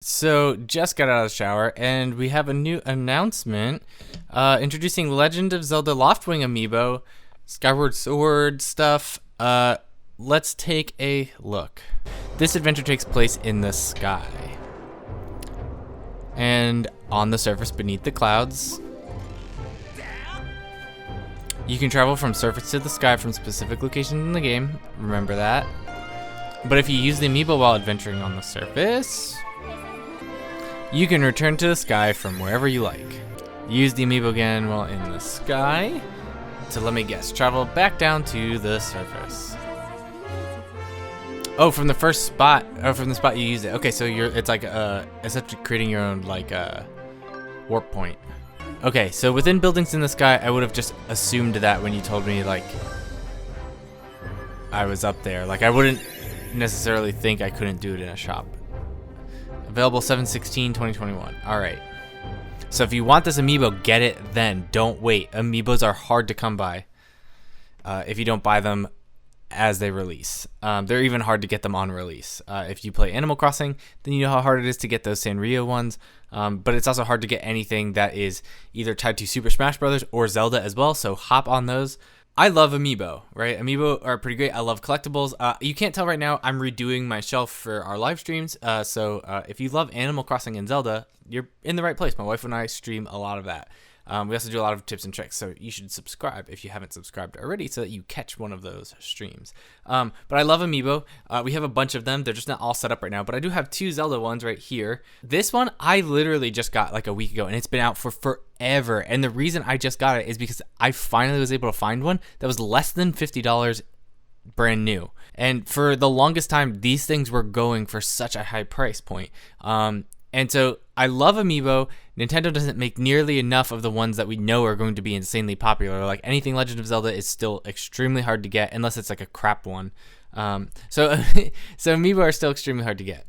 So, just got out of the shower, and we have a new announcement introducing Legend of Zelda Loftwing Amiibo, Skyward Sword stuff. Let's take a look. This adventure takes place in the sky, and on the surface beneath the clouds. You can travel from surface to the sky from specific locations in the game, remember that. But if you use the Amiibo while adventuring on the surface, you can return to the sky from wherever you like. Use the Amiibo again while in the sky to, let me guess, travel back down to the surface. Oh, from the first spot, or from the spot you use it. Okay, so it's like essentially creating your own like warp point. Okay, so within buildings in the sky, I would have just assumed that when you told me like I was up there. Like I wouldn't necessarily think I couldn't do it in a shop. Available 7/16/2021. All right. So if you want this Amiibo, get it then. Don't wait. Amiibos are hard to come by if you don't buy them as they release. They're even hard to get them on release. If you play Animal Crossing, then you know how hard it is to get those Sanrio ones. But it's also hard to get anything that is either tied to Super Smash Bros. Or Zelda as well. So hop on those. I love Amiibo, right? Amiibo are pretty great. I love collectibles. You can't tell right now, I'm redoing my shelf for our live streams. So if you love Animal Crossing and Zelda, you're in the right place. My wife and I stream a lot of that. We also do a lot of tips and tricks, so you should subscribe if you haven't subscribed already so that you catch one of those streams. But I love Amiibo. We have a bunch of them. They're just not all set up right now, but I do have two Zelda ones right here. This one I literally just got like a week ago, and it's been out for forever. And the reason I just got it is because I finally was able to find one that was less than $50 brand new. And for the longest time, these things were going for such a high price point. And so I love Amiibo. Nintendo doesn't make nearly enough of the ones that we know are going to be insanely popular. Like anything Legend of Zelda is still extremely hard to get unless it's like a crap one. So Amiibo are still extremely hard to get.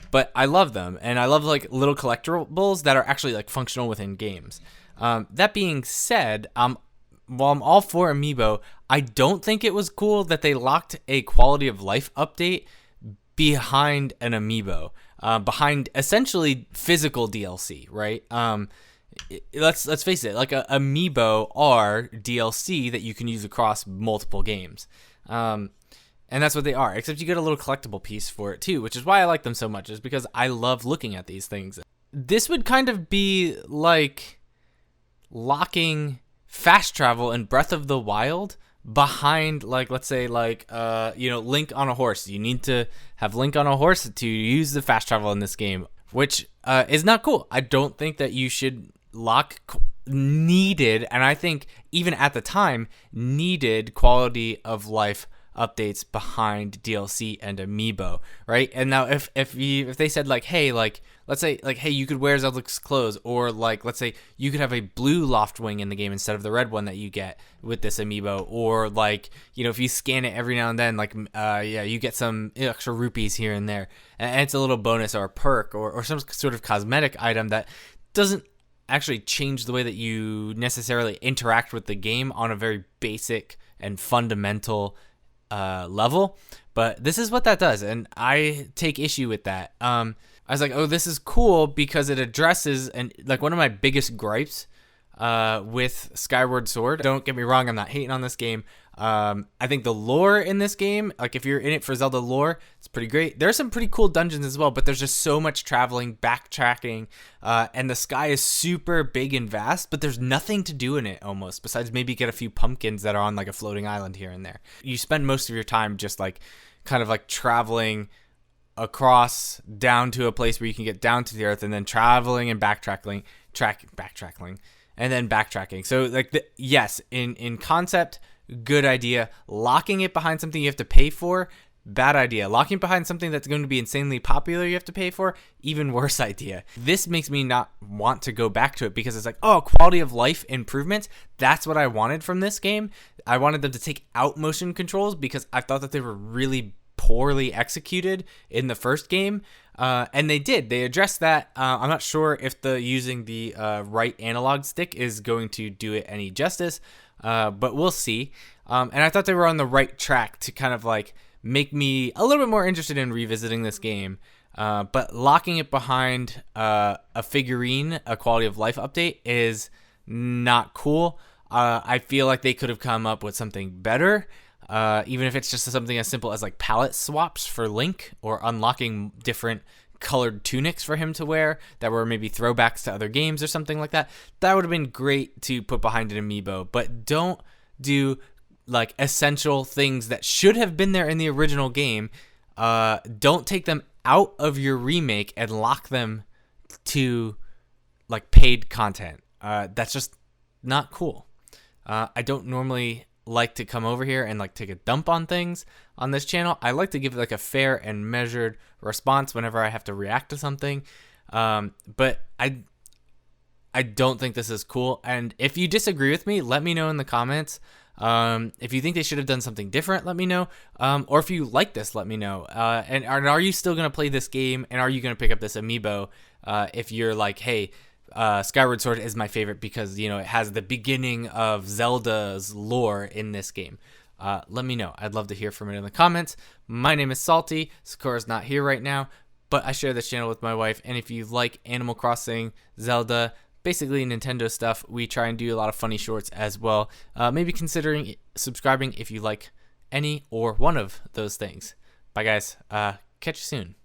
But I love them, and I love like little collectibles that are actually like functional within games. That being said, while I'm all for Amiibo, I don't think it was cool that they locked a quality of life update behind an Amiibo. Behind essentially physical DLC, right? Let's face it, like a Amiibo are DLC that you can use across multiple games, and that's what they are. Except you get a little collectible piece for it too, which is why I like them so much. Is because I love looking at these things. This would kind of be like locking fast travel in Breath of the Wild behind, like, let's say, like, Link on a horse. You need to have Link on a horse to use the fast travel in this game, which is not cool. I don't think that you should lock needed, and I think even at the time, needed quality of life updates behind DLC and Amiibo, right? And now if they said like, hey, like, let's say like, hey, you could wear Zelda's clothes, or like, let's say you could have a blue Loftwing in the game instead of the red one that you get with this Amiibo, or like, if you scan it every now and then, like, you get some extra rupees here and there, and it's a little bonus or a perk or some sort of cosmetic item that doesn't actually change the way that you necessarily interact with the game on a very basic and fundamental level, but this is what that does, and I take issue with that. I was like, oh, this is cool because it addresses, and like one of my biggest gripes with Skyward Sword. Don't get me wrong, I'm not hating on this game. I think the lore in this game, like if you're in it for Zelda lore, it's pretty great. There's some pretty cool dungeons as well, but there's just so much traveling, backtracking, and the sky is super big and vast, but there's nothing to do in it almost, besides maybe get a few pumpkins that are on like a floating island here and there. You spend most of your time just like kind of like traveling across down to a place where you can get down to the earth, and then traveling and backtracking, and then backtracking. So like, yes, in concept, good idea. Locking it behind something you have to pay for, bad idea. Locking it behind something that's going to be insanely popular you have to pay for, even worse idea. This makes me not want to go back to it because it's like, oh, quality of life improvements. That's what I wanted from this game. I wanted them to take out motion controls because I thought that they were really poorly executed in the first game, and they did. They addressed that. I'm not sure if using the right analog stick is going to do it any justice, but we'll see. And I thought they were on the right track to kind of like make me a little bit more interested in revisiting this game. But locking it behind a figurine, a quality of life update, is not cool. I feel like they could have come up with something better, even if it's just something as simple as like palette swaps for Link, or unlocking different colored tunics for him to wear that were maybe throwbacks to other games or something like that. That would have been great to put behind an amiibo, but don't do like essential things that should have been there in the original game. Don't take them out of your remake and lock them to like paid content. That's just not cool. I don't normally like to come over here and like take a dump on things on this channel. I like to give like a fair and measured response whenever I have to react to something. But I don't think this is cool. And if you disagree with me, let me know in the comments. If you think they should have done something different, let me know. Or if you like this, let me know. And are you still going to play this game? And are you going to pick up this amiibo? If you're like, hey, Skyward Sword is my favorite because, you know, it has the beginning of Zelda's lore in this game. Let me know. I'd love to hear from it in the comments. My name is Salty. Sakura's not here right now, but I share this channel with my wife. And if you like Animal Crossing, Zelda, basically Nintendo stuff, we try and do a lot of funny shorts as well. Maybe considering subscribing if you like any or one of those things. Bye, guys. Catch you soon.